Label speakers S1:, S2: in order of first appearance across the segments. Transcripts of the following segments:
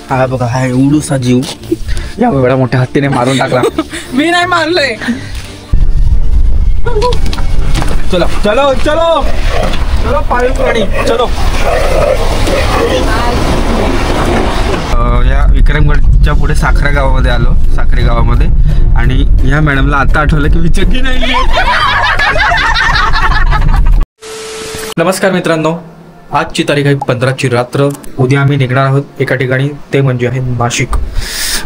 S1: हा बघा, हा एवढूसा जीव या एवढ्या मोठ्या हत्तीने मारून टाकला.
S2: मी नाही मारलंय.
S1: चलो चलो चलो चलो पाळीव प्राणी चलो. या विक्रमगडच्या पुढे साखरा गावामध्ये आलो, साखरे गावामध्ये. आणि या मॅडमला आता आठवलं की मी चक्की नाही. नमस्कार मित्रांनो, आजची तारीख आहे 15ची रात्र. उद्या आम्ही निघणार आहोत एका ठिकाणी, ते म्हणजे आहे नाशिक.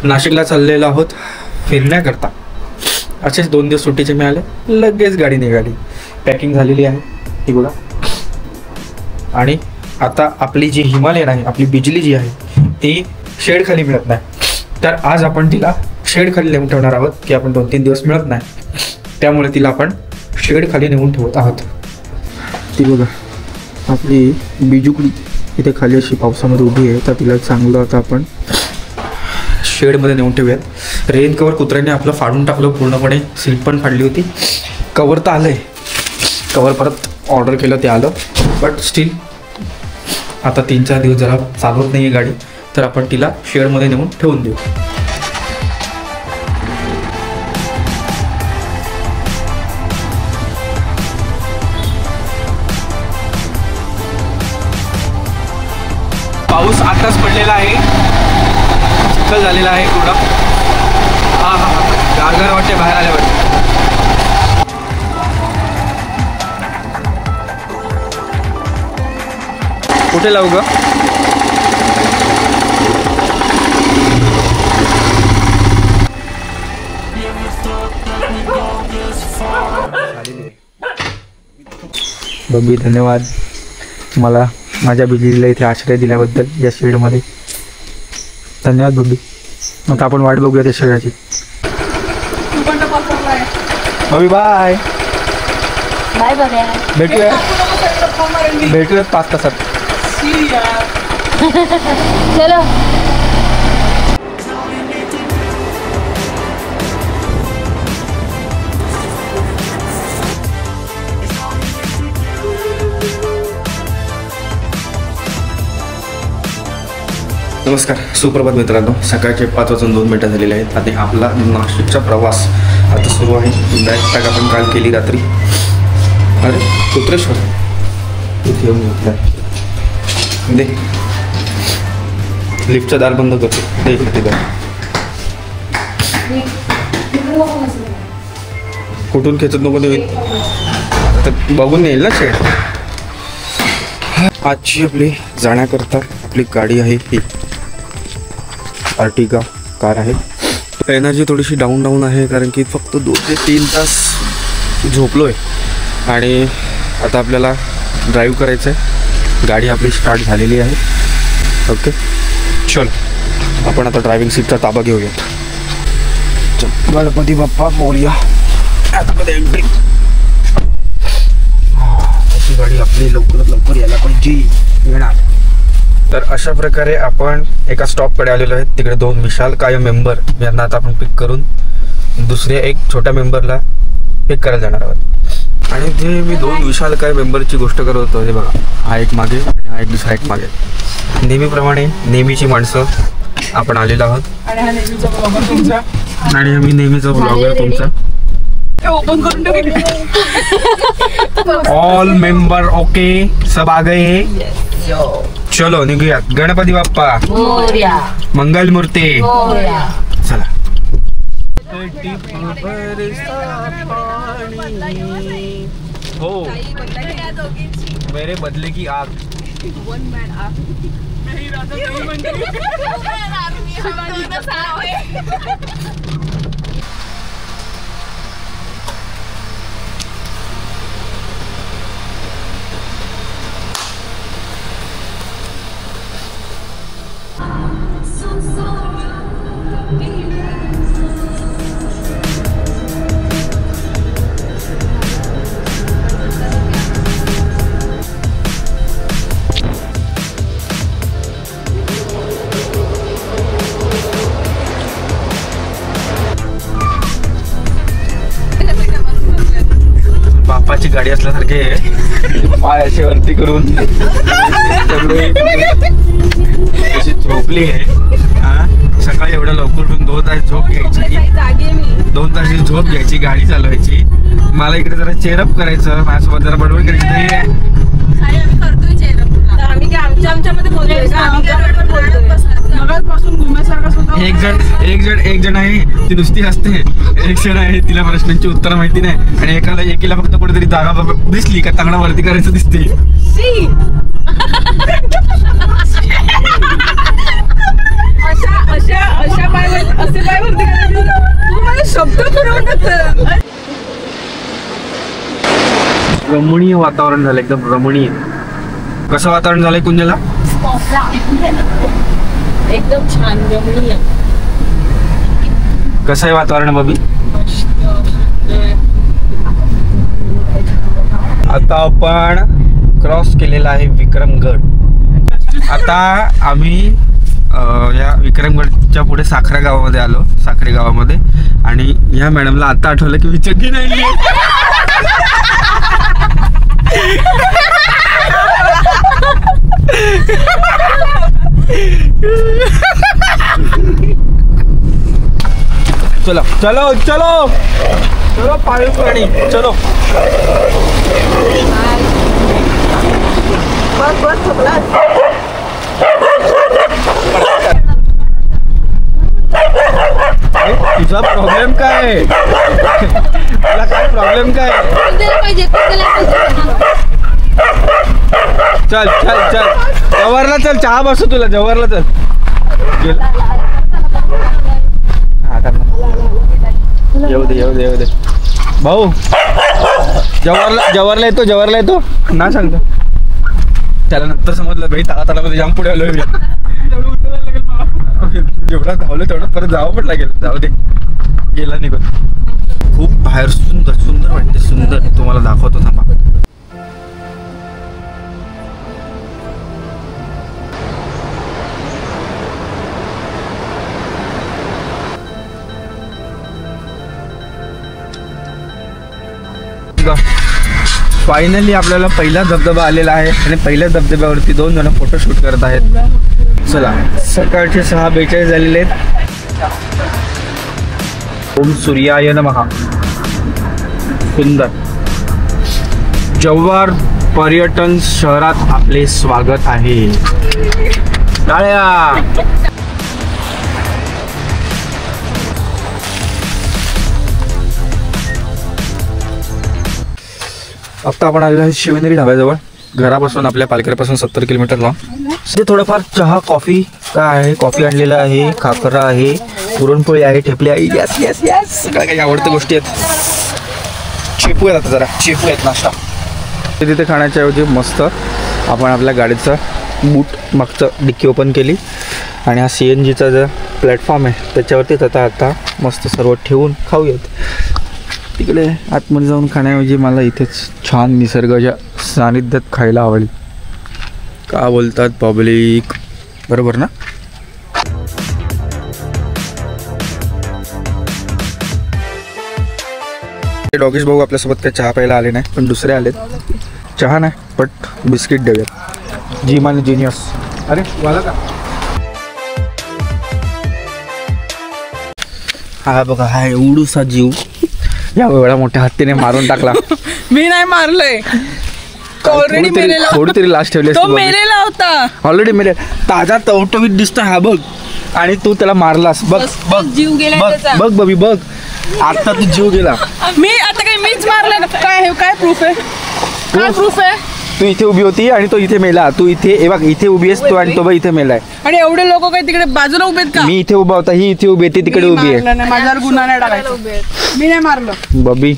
S1: नाशिकला चाललेलो आहोत फिरण्याकरता. असेच 2 दिवस सुट्टीचे मिळाले, लगेच गाडी निघाली. पॅकिंग झालेली आहे ती बघा. आणि आता आपली जी हिमालयन आहे, आपली बिजली जी आहे ती शेड खाली मिळत नाही. तर आज आपण तिला शेड खाली नेऊन ठेवणार आहोत, की आपण 2-3 दिवस मिळत नाही, त्यामुळे तिला आपण शेड खाली नेऊन ठेवत आहोत. ती बघा आपली बिजुकडी इथे खाली अशी पावसामध्ये उभी आहे. तर तिला चांगलं आता आपण शेडमध्ये नेऊन ठेवूयात. रेन कवर कुत्र्याने आपलं फाडून टाकलं पूर्णपणे, सीट पण फाडली होती. कवर तर आलं आहे, कवर परत ऑर्डर केलं ते आलं, बट स्टील आता 3-4 दिवस जरा चालवत नाही आहे गाडी. तर आपण तिला शेडमध्ये नेऊन ठेवून देऊ. पाऊस आताच पडलेला आहे, चिखल झालेला आहे पूर्ण. हा हा हा, गारगार वाटते बाहेर आल्यावर. कुठे लावू ग? बबी, धन्यवाद मला माझ्या बिजलीला इथे आश्रय दिल्याबद्दल या शेडमध्ये. धन्यवाद बबी. आता आपण वाट बघूया त्या शेडाची. बबी बाय
S3: बाय बघा.
S1: भेटूयात 5 तासात.
S3: चलो.
S1: नमस्कार, सुप्रभात मित्रांनो. सकाळचे 5:02 झालेले आहेत आणि आपला नाशिकचा प्रवास आता सुरू आहे. बॅग पॅक आपण काल केली रात्री. अरे कुत्रेश्वर इथे येऊन घेतला दे. लिफ्टचा दार बंद करतो दे. इकडे कुठून खेचत नको ते, आता बघून येईल ना शेड. आजची आपली जाण्याकरता आपली गाडी आहे ही आर्टिगा कार आहे. एनर्जी थोडीशी डाऊन आहे, कारण की फक्त 2 ते 3 तास झोपलो आहे आणि आता आपल्याला ड्राईव्ह करायचं आहे. गाडी आपली स्टार्ट झालेली आहे. ओके चल, आपण आता ड्रायव्हिंग सीटचा ताबा घेऊयात. चल, गणपती बाप्पा मोरया. एंट्री. अशी गाडी आपली लवकरात लवकर यायला पाहिजे, येणार. तर अशा प्रकारे आपण एका स्टॉपकडे आलेलो आहे. तिकडे 2 विशालकाय मेंबर यांना आता आपण पिक करून दुसऱ्या एक छोट्या मेंबरला पिक करायला जाणार आहोत. आणि जे मी 2 विशालकाय मेंबरची गोष्ट करत होतो, हे बघा, हा एक मागे आणि हा एक दुसरा एक मागे. नेहमीप्रमाणे नेहमीची माणसं आपण आलेलो आहोत.
S2: आणि हा नेहमीचा ब्लॉगर तुमचा.
S1: आणि आम्ही नेहमीचा ब्लॉगर तुमचा.
S2: ओपन करून
S1: ऑल मेंबर ओके, सब आ गए. चलो निघूयात. गणपती बाप्पा
S3: मोरया.
S1: मंगल मूर्ती.
S3: मोरया.
S1: चला. हो, मेरे बदले की आग. बापाची गाडी असल्यासारखे पाय असे वरती करून झोपली आहे. 2 तास झोप घ्यायची,
S2: जागी आहे मी.
S1: 2 तास झोप घ्यायची, गाडी चालवायची. मला इकडे जरा चेअरअप करायचं, माझ्यासोबत जरा बडबड करायची.
S2: आम्ही काय आमच्यामध्ये बोलतोय का? आम्ही काय बडबड बोलतोय? मगाचपासून घुम्यासारखं सुद्धा
S1: एक जण आहे ती नुसती हसते, एक जण आहे तिला प्रश्नांची उत्तर माहिती नाही, आणि एकीला फक्त कुठेतरी जागा दिसली का तांगडा वरती करायचं दिसते.
S2: अशा पाय असे पाय वरती करायचे. तू मला शब्द फिरवून टाकतो.
S1: रमणीय वातावरण झालं, एकदम रमणीय. कसं वातावरण झालंय कुंजला?
S3: एकदम छान रमणीय.
S1: कसं आहे वातावरण बबी? आता आपण क्रॉस केलेला आहे विक्रमगड. आता आम्ही या विक्रमगडच्या पुढे साखरा गावामध्ये आलो, साखरे गावामध्ये. आणि ह्या मॅडमला आता आठवलं की विचक्की नाही. चलो चलो चलो चलो पाळीव प्राणी चलो. तुझा प्रॉब्लेम काय आहे? तुला काय प्रॉब्लेम काय? चल चल चल जवाहरला चल, चहा बसू तुला. जवाहरला चल. येऊ दे भाऊ. जवाहरला येतो ना सांगतो. त्याला नंतर समजलं भाई, तालामध्ये जाम पुढे आलोय. जेवढा धावलं तेवढं परत जावं पण लागेल. जाऊ दे, गेला निघून. खूप बाहेर सुंदर सुंदर वाटते, सुंदर. तुम्हाला दाखवतो थांबा. फायनली आपल्याला पहिला धबधबा आलेला आहे, आणि पहिल्या धबधब्यावरती 2 जण फोटोशूट करत आहेत. चला, सकाळचे 6:42 झालेले आहेत. ओम सूर्याय नमः. सुंदर. जव्हार पर्यटन शहरात आपले स्वागत आहे. टाळ्या. आता आपण आलेलो आहे शिवनेरी ढाब्याजवळ. घरापासून, आपल्या पालघरपासून 70 किलोमीटर लांब. ते थोडंफार चहा, कॉफी काय आहे, कॉफी आणलेला आहे, खाकरा आहे, पुरणपोळी आहे, ठेपली आहे. यस यस यस, सगळ्या काही आवडत्या गोष्टी आहेत. चेपू आहेत, आता जरा चेपू आहेत नाश्ता. तिथे खाण्याच्या ऐवजी मस्त आपण आपल्या गाडीचं बूट मागचं डिक्की ओपन केली, आणि हा CNGचा जो प्लॅटफॉर्म आहे त्याच्यावरतीच आता मस्त सर्व ठेवून खाऊयात. तिकडे आतमध्ये जाऊन खाण्याऐवजी मला इथेच छान निसर्गाच्या सानिध्यात खायला आवडेल. का बोलतात पब्लिक? बरोबर ना? डॉगीज भाऊ आपल्यासोबत काही चहा प्यायला आले नाही, पण दुसरे आलेत. चहा नाही, बट बिस्किट देऊयात. जिम आणि जिनियस. अरे वाला का? हा बघा, हा एवढूसा जीव या एवढ्या मोठ्या हत्तीने मारून टाकला.
S2: मी नाही मारलंय. ऑलरेडी मेलेला.
S1: थोडी तरी लास्ट ठेवली
S2: तो मेलेला होता.
S1: ऑलरेडी मेले. ताजा टवटवीत दिसतो हा बघ, आणि तू त्याला मारलास. बघ बघ
S2: जीव गेला त्याचा.
S1: बघ बघ बघ, आता तू जीव गेला.
S2: मी आता काही मीच मारलं. काय प्रूफ आहे? काय प्रूफ आहे?
S1: तू इथे उभी होती आणि तो इथे मेला. तू इथे बघ, इथे उभी आहेस तू, आणि तो बघ इथे मेलाय.
S2: आणि एवढे लोक काही तिकडे बाजूला उभे आहेत का?
S1: मी इथे उभा होता, ही इथे उभी आहे, ती तिकडे उभी आहे.
S2: माझ्यावर गुन्हा नाही टाकायचा. मी नाही मारलं.
S1: बबी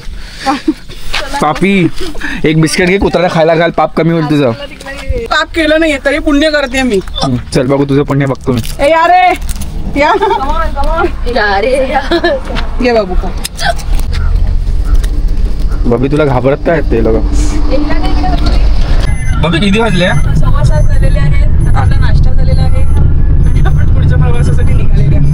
S1: पापी, एक बिस्किट घे, कुत्र्याला खायला घाल, पाप कमी होईल तुझं.
S2: पाप केलं नाही तरी पुण्य करते मी.
S1: चल बघू तुझं पुण्य बघतो मी.
S2: ए यारे या, ये बाबू का.
S1: बबी तुला घाबरत काय ते लोक? बबी किती वाजले?
S2: 6:15 झालेले आहेत. आता नाश्ता झालेला आहे आणि आपण पुढच्या प्रवासासाठी निघालेले आहे.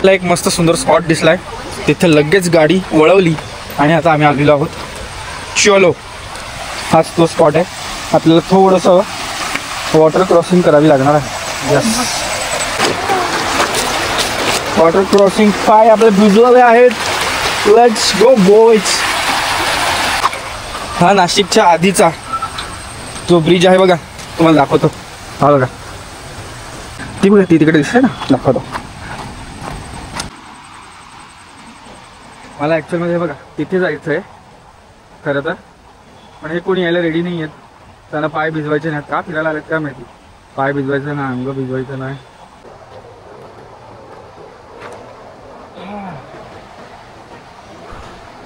S1: मला एक मस्त सुंदर स्पॉट दिसलाय, तिथे लगेच गाडी वळवली आणि आता आम्ही आलेलो आहोत चलो. हाच तो स्पॉट आहे. आपल्याला थोडंसं वॉटर क्रॉसिंग करावी लागणार आहे. यस, वॉटर क्रॉसिंग पाय आपले भिजवले आहेत. Let's go boys. हा नाशिकच्या आधीचा जो ब्रिज आहे बघा, तुम्हाला दाखवतो. हा बघा, ती बघा, ती तिकडे दिसते ना, दाखवतो. मला ॲक्च्युअलमध्ये बघा तिथे जायचं आहे खरं तर, पण हे कोणी यायला रेडी नाही आहेत. त्यांना पाय भिजवायचे नाहीत. का फिरायला आलेत काय माहिती. पाय भिजवायचं ना, अंग भिजवायचं नाही.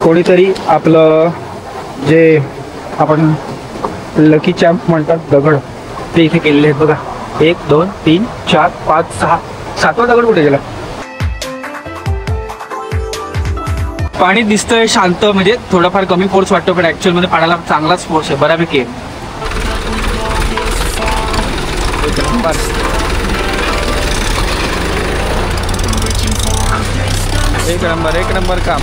S1: कोणीतरी आपलं जे आपण लकी चॅम्प म्हणतात दगड, ते इथे केलेले आहेत बघा. 1 2 3 4 5 6 7वा दगड कुठे गेला. पाणी दिसतंय शांत, म्हणजे थोडाफार कमी फोर्स वाटतो, पण ॲक्च्युअलमध्ये पाण्याला चांगलाच फोर्स आहे, बऱ्यापैकी आहे. एक नंबर काम.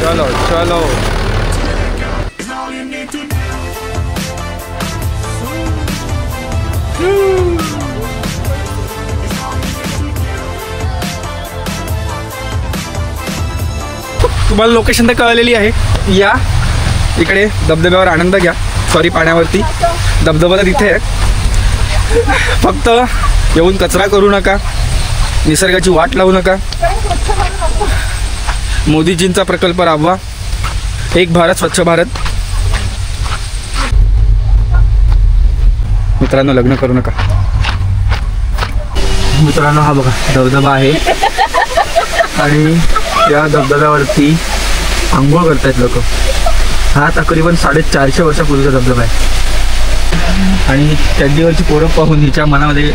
S1: चलो चलो. तुम्हाला लोकेशन तर कळलेली आहे. या इकडे धबधब्यावर आनंद घ्या. सॉरी, पाण्यावरती धबधबा तिथे आहे. फक्त येऊन कचरा करू नका, निसर्गाची वाट लावू नका. मोदीजींचा प्रकल्प राबवा, एक भारत स्वच्छ भारत. मित्रांनो, लग्न करू नका. मित्रांनो, हा बघा धबधबा आहे आणि या धबधब्यावरती आंघोळ करतायत लोक. हा तकरीबन 450 वर्षापूर्वीचा धबधबा आहे आणि चड्डीवरची पोरं पाहून हिच्या मनामध्ये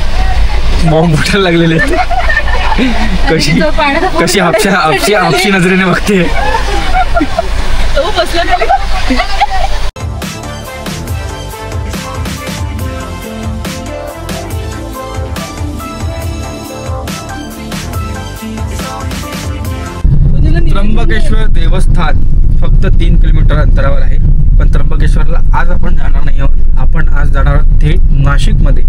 S1: बॉम्ब फुटायला लागलेले. कशी हापशी नजरेने बघते. त्र्यंबकेश्वर देवस्थान फक्त 3 किलोमीटर अंतरावर आहे. पण त्र्यंबकेश्वरला आज आपण जाणार नाही आहोत. आपण आज जाणार आहोत थेट नाशिकमध्ये.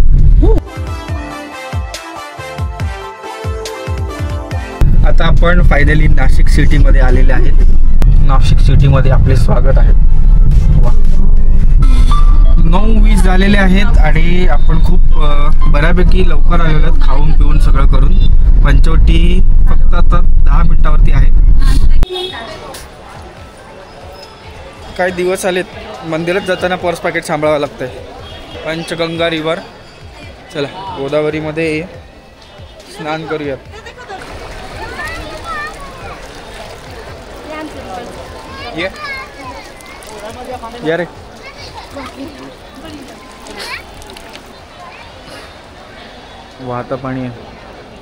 S1: आता आपण फायनली नाशिक सिटीमध्ये आलेले आहेत. नाशिक सिटीमध्ये आपले स्वागत आहे. 9:20 झालेले आहेत आणि आपण खूप बऱ्यापैकी लवकर आलेलो आहोत, खाऊन पिऊन सगळं करून. पंचवटी फक्त आता 10 मिनिटावरती आहे. काही दिवस आलेत, मंदिरात जाताना पर्स पॅकेट सांभाळावं लागतंय. पंचगंगा रिव्हर, चला गोदावरीमध्ये स्नान करूयात. या रे. वाहतं पाणी आहे.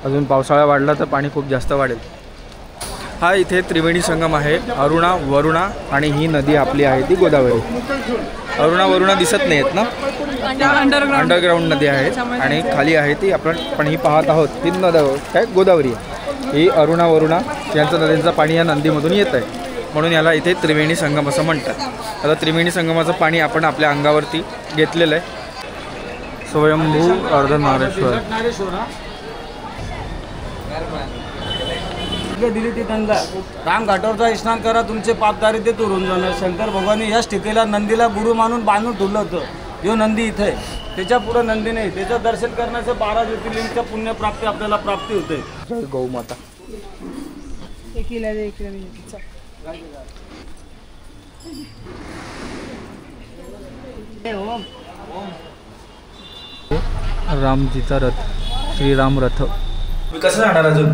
S1: अजून पावसाळा वाढला तर पाणी खूप जास्त वाढेल. हा इथे त्रिवेणी संगम आहे, अरुणा वरुणा, आणि ही नदी आपली आहे ती गोदावरी. अरुणा वरुणा दिसत नाही आहेत ना, अंडरग्राऊंड नदी आहे आणि खाली आहे ती आपण ही पाहत आहोत ती काय गोदावरी आहे. ही अरुणा वरुणा यांचं नद्यांचं पाणी या नदीमधून येत आहे, म्हणून याला इथे त्रिवेणी संगम असं म्हणतात. आता त्रिवेणी संगमाचं पाणी आपण आपल्या अंगावरती घेतलेलं आहे. स्वयंभू अर्धनारेश्वर.
S4: दिली ती गंगा राम घाटावरचा स्नान करा, तुमचे पापदारी ते दुरून जाणार. शंकर भगवानी याच ठिकाणीला नंदीला गुरु मानून बांधून ठेवलं होतं. जो नंदी इथे आहे, त्याच्या पुढे नंदी नाही. त्याचं दर्शन करण्याचं 12 ज्योतिर्लिंगच्या पुण्यप्राप्ती आपल्याला प्राप्ती होते.
S1: जय गौमाता. रामजीचा रथ, श्रीराम रथ. मी कसं जाणार अजून.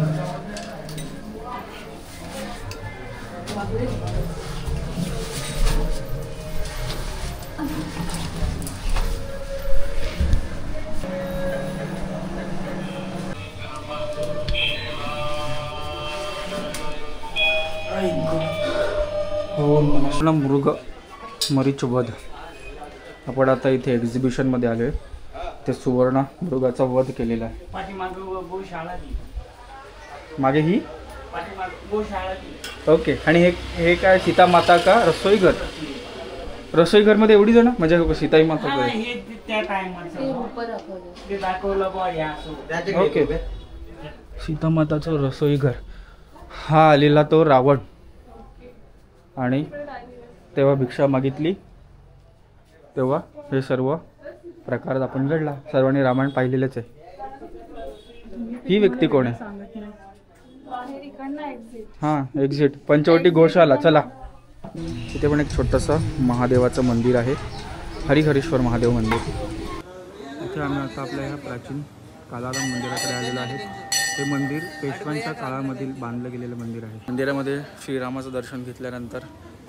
S1: मृग मरीच वध. आपण आता इथे एक्झिबिशनमध्ये आलो आहे. ते सुवर्ण मृगाचा वध केलेला आहे. मागे ही ओके. आणि हे काय सीता माता का रसोईघर? रसोईघरमध्ये एवढी जण म्हणजे सीताई माता ओके. सीता माताचं रसोईघर. हा आलेला तो रावण आणि तेव्हा भिक्षा मागितली तेव्हा हे सर्व प्रकार आपण घडला. सर्वांनी रामायण पाहिलेलंच आहे. ही व्यक्ती कोण आहे? हां एक्झिट पंचवटी गोशाला. चला इथे पण एक छोटंसं महादेवाचं मंदिर आहे. हरिहरेश्वर महादेव मंदिर. इथे आम्ही आता आपल्या ह्या प्राचीन कालाराम मंदिराकडे आलेलो आहे. हे मंदिर पेशव्यांच्या काळामधील बांधलं गेलेलं मंदिर आहे. मंदिरामध्ये श्रीरामाचं दर्शन घेतल्यानंतर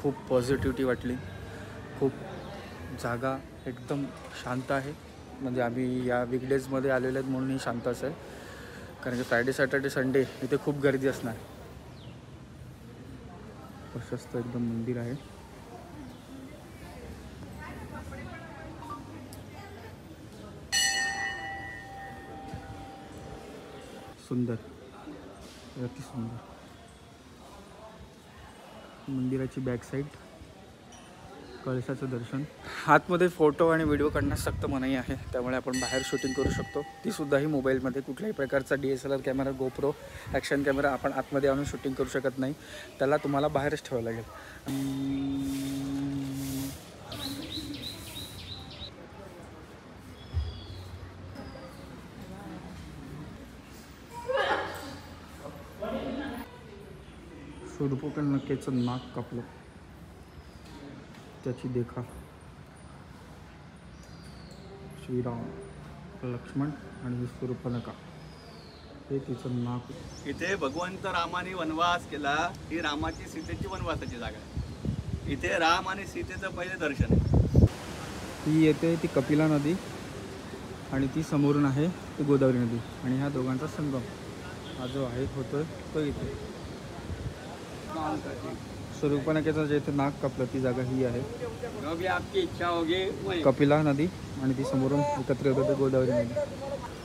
S1: खूप पॉझिटिव्हिटी वाटली. खूप जागा एकदम शांत आहे. म्हणजे आम्ही या वीकडेजमध्ये आलेले आहेत म्हणून ही शांत असेल, कारण की फ्रायडे सॅटर्डे संडे इथे खूप गर्दी असणार. प्रशस्त एकदम मंदिर आहे. सुंदर, अति सुंदर. मंदिराची बॅक साईड कळसाचं दर्शन. आतमध्ये फोटो आणि व्हिडिओ काढण्यास सक्त मनाई आहे, त्यामुळे आपण बाहेर शूटिंग करू शकतो. ती सुद्धाही मोबाईलमध्ये. कुठल्याही प्रकारचा DSLR camera, GoPro, action camera आपण आतमध्ये आणून शूटिंग करू शकत नाही. त्याला तुम्हाला बाहेरच ठेवावं लागेल. सूर्पणखेचं नाक कापलं, त्याची देखा. श्रीराम, लक्ष्मण आणि सूर्पणखा हे तिचं नाक.
S5: इथे भगवंत रामाने वनवास केला. ही रामाची सीतेची वनवासाची जागा आहे. इथे राम आणि सीतेचं पहिले दर्शन आहे.
S1: ही येते ती कपिला नदी आणि ती समोरून आहे ती गोदावरी नदी आणि ह्या दोघांचा संगम हा जो आहे होतोय तो इथे. सूर्पणखेचं जे इथे नाक कापलं ती जागा ही आहे.
S5: आपकी इच्छा होगी
S1: कपिला नदी आणि ती समोरून एकत्र होतं गोदावरी नदी.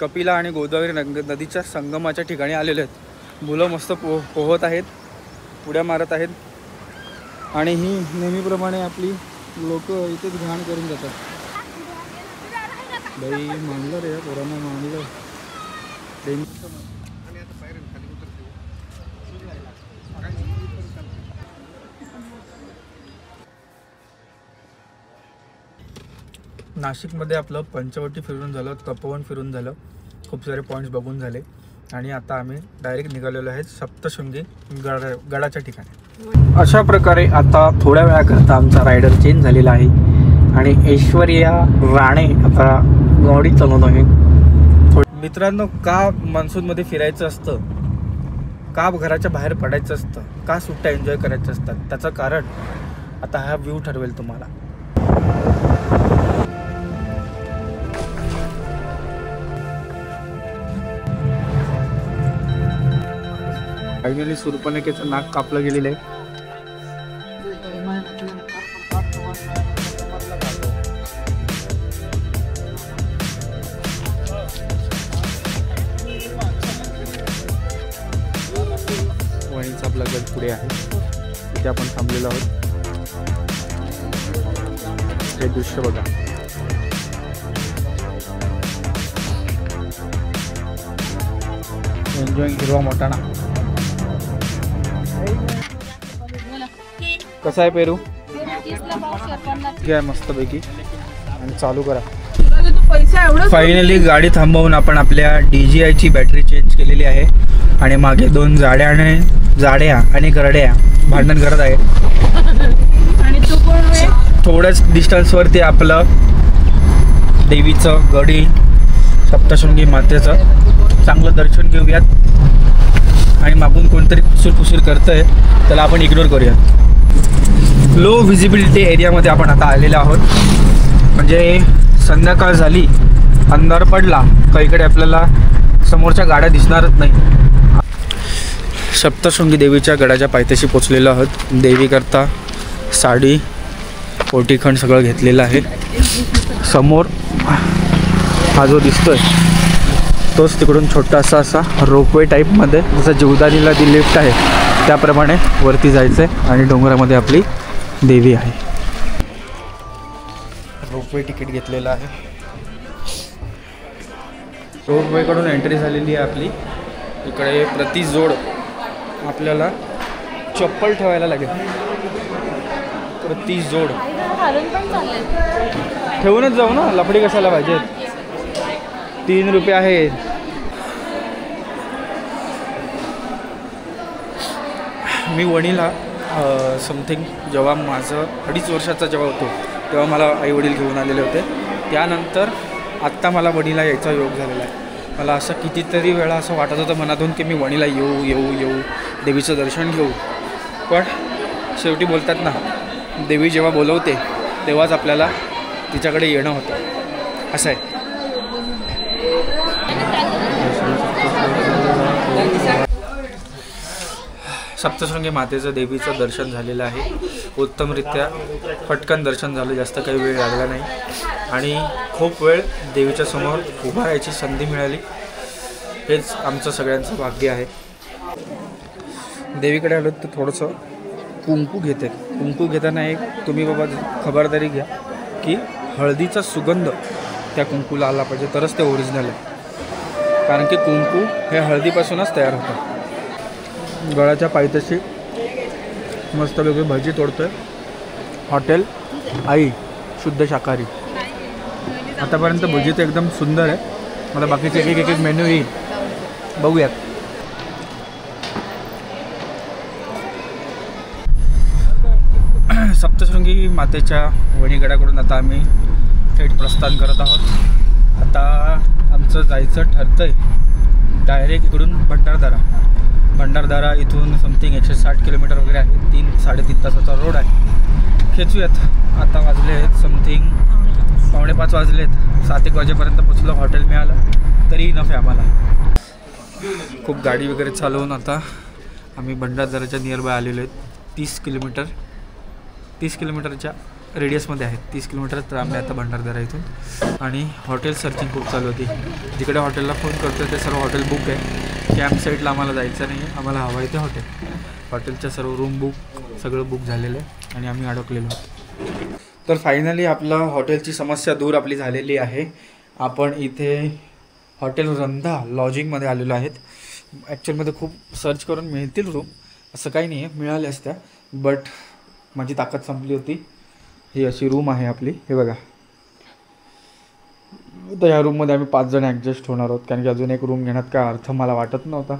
S1: कपिला आणि गोदावरी नदीच्या संगमाच्या ठिकाणी आलेले आहेत. मुलं मस्त पोहत आहेत, उड्या मारत आहेत आणि ही नेहमीप्रमाणे आपली लोक इथेच घाण करून जातात. बाई मानलं रे, पोरांना मानलं. नाशिकमध्ये आपलं पंचवटी फिरून झालं, तपोवन फिरून झालं, खूप सारे पॉईंट्स बघून झाले आणि आता आम्ही डायरेक्ट निघालेलो आहे सप्तशृंगी गडाच्या ठिकाणी. अशा प्रकारे आता थोड्या वेळाकरता आमचा रायडर चेंज झालेला आहे आणि ऐश्वर्या राणे आता गाडी चालवत आहे. मित्रांनो, का मान्सूनमध्ये फिरायचं असतं, का घराच्या बाहेर पडायचं असतं, का सुट्ट्या एन्जॉय करायचं असतात, त्याचं कारण आता हा व्ह्यू ठरवेल तुम्हाला. फायनली सूर्पणखेचं नाक कापलं गेलेलं आहे. वणीचा आपला गड पुढे आहे, तिथे आपण थांबलेलो आहोत. हे दृश्य बघा. एन्जॉईंग हिरवा मोठाना. कसा आहे पेरू? घ्या मस्तपैकी आणि चालू करा. फायनली गाडी थांबवून आपण आपल्या DJIची बॅटरी चेंज केलेली आहे आणि मागे दोन जाड्या आणि गरड्या भांडण करत आहे. थोड्याच डिस्टन्सवरती आपलं देवीचं गड येईल, सप्तशृंगी मातेचं. चांगलं दर्शन घेऊयात आणि मागून कोणतरी कुसूर करतंय त्याला आपण इग्नोर करूयात. लो व्हिजिबिलिटी एरियामध्ये आपण आता आलेलो आहोत. म्हणजे संध्याकाळ झाली, अंधार पडला का इकडे आपल्याला समोरच्या गाड्या दिसणारच नाही. सप्तशृंगी देवीच्या गडाच्या पायथ्याशी पोचलेलो आहोत. देवीकरता साडी, पोटीखंड सगळं घेतलेलं आहे. समोर हा जो दिसतोय तोच तिकडून छोटासा असा रोपवे टाईपमध्ये जसं जीवदानीला जी लिफ्ट आहे त्याप्रमाणे वरती जायचं आहे आणि डोंगरामध्ये आपली देवी आहे. रोपवे तिकीट घेतलेलं आहे. रोपवेकडून एंट्री झालेली आहे आपली. इकडे प्रति जोड आपल्याला चप्पल ठेवायला लागेल. प्रति जोड ठेवूनच जाऊ ना, लफडी कशाला पाहिजे. 3 रुपये आहेत. मी वणीला समथिंग जेव्हा माझं 2.5 वर्षाचा जेव्हा होतो तेव्हा मला आईवडील घेऊन आलेले होते. त्यानंतर आत्ता मला वणीला यायचा योग झालेला आहे. मला असं कितीतरी वेळा असं वाटत होतं मनातून की मी वणीला येऊ देवीचं दर्शन घेऊ. पण शेवटी बोलतात ना, देवी जेव्हा बोलवते तेव्हाच आपल्याला तिच्याकडे येणं होतं. असं आहे. सप्तशृंगी मातेचं देवीचं दर्शन झालेलं आहे. उत्तमरित्या पटकन दर्शन झालं, जास्त काही वेळ लागला नाही आणि खूप वेळ देवीच्या समोर उभा राहायची संधी मिळाली. हेच आमचं सगळ्यांचं भाग्य आहे. देवीकडे आलो तर थोडंसं कुंकू घेते. कुंकू घेताना एक तुम्ही बाबा खबरदारी घ्या की हळदीचा सुगंध त्या कुंकूला आला पाहिजे, तरच ते ओरिजिनल आहे. कारण की कुंकू हे हळदीपासूनच तयार होतं. गळाच्या पायथ्याशी मस्तपैकी भजी तोडतोय. हॉटेल आई शुद्ध शाकाहारी. आतापर्यंत भजी तर एकदम सुंदर आहे. मला बाकीचे एक मेन्यू येईल, बघूयात. सप्तशृंगी मातेच्या वणीगडाकडून आता आम्ही थेट प्रस्थान करत आहोत. आता आमचं जायचं ठरतंय डायरेक्ट इकडून भंडारदारा इथून समथिंग 160 किलोमीटर वगैरे आहे. 3-3.5 तासाचा रोड आहे. खेचूयात. आता वाजले आहेत समथिंग 4:45 वाजले आहेत. 7-1 वाजेपर्यंत पोचलो. हॉटेल मिळालं तरी इनफ आहे आम्हाला. खूप गाडी वगैरे चालवून आता आम्ही भंडारदाराच्या नियरबाय आलेलो आहेत. 30 किलोमीटरच्या रेडियसमध्ये आहेत. 30 किलोमीटर तर आम्ही आता भंडारदारा इथून. आणि हॉटेल सर्चिंग खूप चालू होती. जिकडे हॉटेलला फोन करतो ते सर्व हॉटेल बुक आहे. कॅम्प साईटला आम्हाला जायचं नाही आहे. आम्हाला हवं आहे ते हॉटेलच्या सर्व रूम सगळं बुक झालेलं आहे आणि आम्ही अडकलेलो आहोत. तर फायनली आपलं हॉटेलची समस्या दूर आपली झालेली आहे. आपण इथे हॉटेल रंधा लॉजिंगमध्ये आलेलो आहेत. ॲक्च्युअलमध्ये खूप सर्च करून मिळतील रूम, असं काही नाही आहे, मिळाल्या असत्या, बट माझी ताकद संपली होती. ही अशी रूम आहे आपली, हे बघा. तर ह्या रूममध्ये आम्ही 5 जण ॲडजस्ट होणार आहोत, कारण की अजून एक रूम घेण्यात काय अर्थ मला वाटत नव्हता.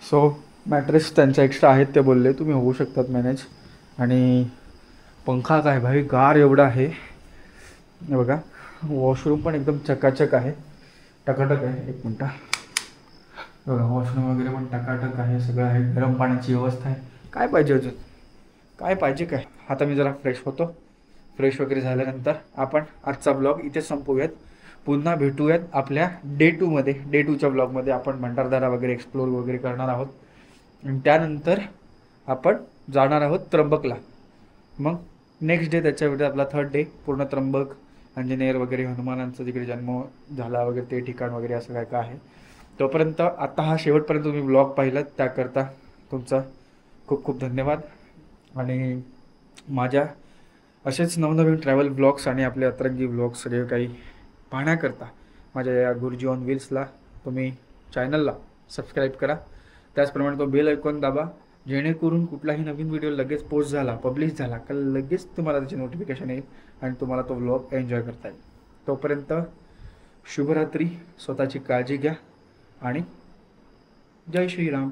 S1: सो मॅट्रेस त्यांच्या एक्स्ट्रा आहेत, ते बोलले तुम्ही होऊ शकतात मॅनेज. आणि पंखा काय भाई गार एवढा आहे, हे बघा. वॉशरूम पण एकदम चकाचक आहे, टकाटक आहे. 1 मिनटं बघा, वॉशरूम वगैरे पण टकाटक आहे, सगळं आहे. गरम पाण्याची व्यवस्था आहे. काय पाहिजे अजून, काय पाहिजे काय. आता मी जरा फ्रेश होतो. फ्रेश वगैरे झाल्यानंतर आपण आजचा ब्लॉग इथे संपवूयात. पुन्हा भेटूयात आपल्या डे 2मध्ये. डे 2च्या ब्लॉगमध्ये आपण भंडारदारा वगैरे एक्सप्लोर वगैरे करणार आहोत. आणि त्यानंतर आपण जाणार आहोत त्र्यंबकला. मग नेक्स्ट डे त्याच्या वेळी आपला 3rd डे पूर्ण त्र्यंबक, अंजनेर वगैरे, हनुमानांचा जिकडे जन्म झाला वगैरे ते ठिकाण वगैरे असं काय काय आहे. तोपर्यंत आता हा शेवटपर्यंत तुम्ही ब्लॉग पाहिलात त्याकरता तुमचा खूप खूप धन्यवाद. आणि माझ्या असेच नवनवीन ट्रॅव्हल ब्लॉग्स आणि आपले अतरंगी ब्लॉग्स सगळे काही पाहण्याकरता माझ्या या गुरुजी ऑन व्हील्सला तुम्ही चॅनलला सबस्क्राईब करा. त्याचप्रमाणे तो बेल आयकॉन दाबा, जेणेकरून कुठलाही नवीन व्हिडिओ लगेच पोस्ट झाला, पब्लिश झाला का लगेच तुम्हाला त्याची नोटिफिकेशन येईल आणि तुम्हाला तो व्लॉग एन्जॉय करता येईल. तोपर्यंत शुभरात्री. स्वतःची काळजी घ्या आणि जय श्रीराम.